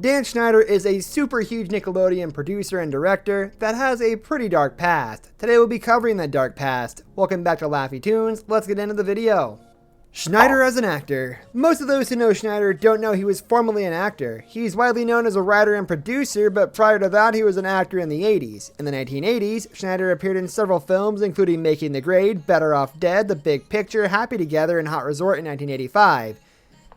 Dan Schneider is a super huge Nickelodeon producer and director that has a pretty dark past. Today we'll be covering that dark past. Welcome back to Laffy Tunes, let's get into the video. Schneider as an actor. Most of those who know Schneider don't know he was formerly an actor. He's widely known as a writer and producer, but prior to that he was an actor in the 80s. In the 1980s, Schneider appeared in several films including Making the Grade, Better Off Dead, The Big Picture, Happy Together, and Hot Resort in 1985.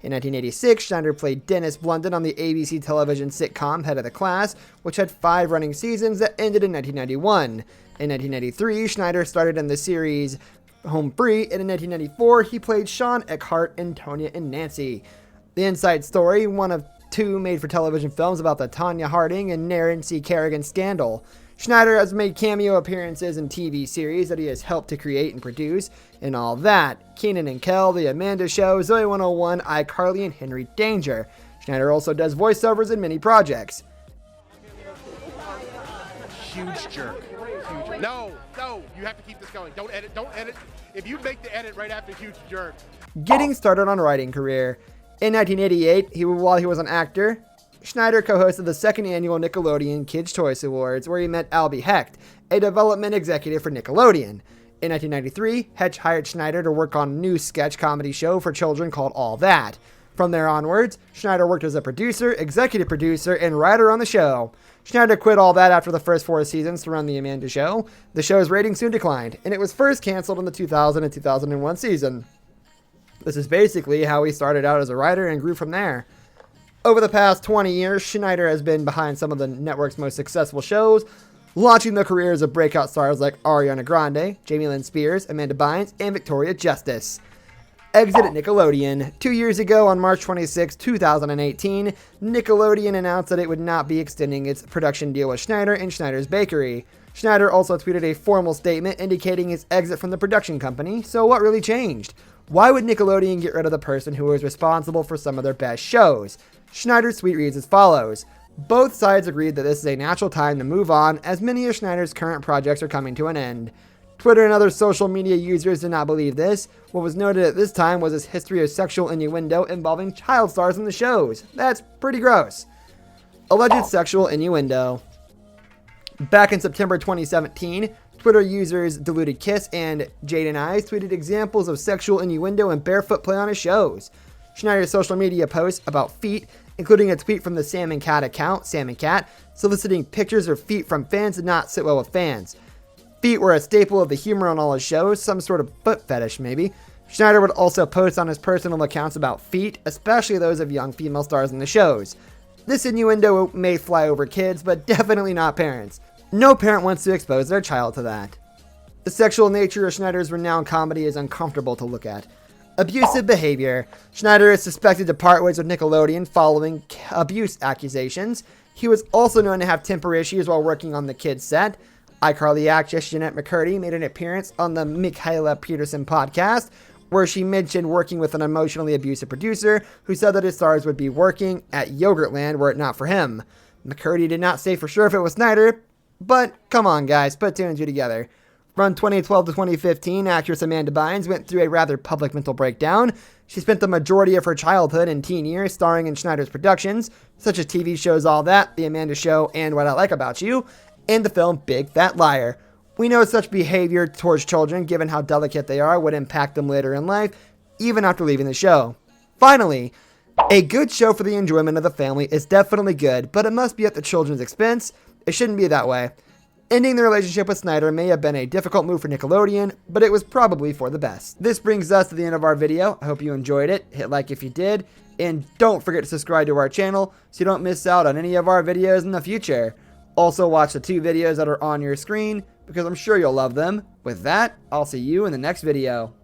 In 1986, Schneider played Dennis Blunden on the ABC television sitcom Head of the Class, which had 5 running seasons that ended in 1991. In 1993, Schneider started in the series Home Free, and in 1994, he played Sean Eckhart in Tonya and Nancy. The Inside Story, one of 2 made-for-television films about the Tonya Harding and Naren C. Kerrigan scandal. Schneider has made cameo appearances in TV series that he has helped to create and produce, and all that. Kenan and Kel, The Amanda Show, Zoe 101, iCarly, and Henry Danger. Schneider also does voiceovers in many projects. Huge jerk. Huge. No, you have to keep this going. Don't edit. If you make the edit right after huge jerk. Getting started on writing career. In 1988, while he was an actor, Schneider co-hosted the 2nd annual Nickelodeon Kids' Choice Awards, where he met Albie Hecht, a development executive for Nickelodeon. In 1993, Hecht hired Schneider to work on a new sketch comedy show for children called All That. From there onwards, Schneider worked as a producer, executive producer, and writer on the show. Schneider quit All That after the first 4 seasons to run The Amanda Show. The show's ratings soon declined, and it was first canceled in the 2000 and 2001 season. This is basically how he started out as a writer and grew from there. Over the past 20 years, Schneider has been behind some of the network's most successful shows, launching the careers of breakout stars like Ariana Grande, Jamie Lynn Spears, Amanda Bynes, and Victoria Justice. Exit at Nickelodeon. 2 years ago, on March 26, 2018, Nickelodeon announced that it would not be extending its production deal with Schneider and Schneider's Bakery. Schneider also tweeted a formal statement indicating his exit from the production company, so what really changed? Why would Nickelodeon get rid of the person who was responsible for some of their best shows? Schneider's tweet reads as follows. Both sides agreed that this is a natural time to move on, as many of Schneider's current projects are coming to an end. Twitter and other social media users did not believe this. What was noted at this time was his history of sexual innuendo involving child stars in the shows. That's pretty gross. Alleged sexual innuendo. Back in September 2017, Twitter users Diluted Kiss and Jaden Eyes tweeted examples of sexual innuendo and barefoot play on his shows. Schneider's social media posts about feet, including a tweet from the Salmon Cat account, Salmon Cat, soliciting pictures of feet from fans, did not sit well with fans. Feet were a staple of the humor on all his shows, some sort of foot fetish maybe. Schneider would also post on his personal accounts about feet, especially those of young female stars in the shows. This innuendo may fly over kids, but definitely not parents. No parent wants to expose their child to that. The sexual nature of Schneider's renowned comedy is uncomfortable to look at. Abusive behavior. Schneider is suspected to part ways with Nickelodeon following abuse accusations. He was also known to have temper issues while working on the kids' set. iCarly actress Jeanette McCurdy made an appearance on the Mikhaila Peterson podcast, where she mentioned working with an emotionally abusive producer who said that his stars would be working at Yogurtland were it not for him. McCurdy did not say for sure if it was Schneider, but come on guys, put 2 and 2 together. From 2012 to 2015, actress Amanda Bynes went through a rather public mental breakdown. She spent the majority of her childhood and teen years starring in Schneider's productions, such as TV shows All That, The Amanda Show, and What I Like About You, and the film Big Fat Liar. We know such behavior towards children, given how delicate they are, would impact them later in life, even after leaving the show. Finally, a good show for the enjoyment of the family is definitely good, but it must be at the children's expense. It shouldn't be that way. Ending the relationship with Schneider may have been a difficult move for Nickelodeon, but it was probably for the best. This brings us to the end of our video. I hope you enjoyed it. Hit like if you did, and don't forget to subscribe to our channel so you don't miss out on any of our videos in the future. Also watch the 2 videos that are on your screen because I'm sure you'll love them. With that, I'll see you in the next video.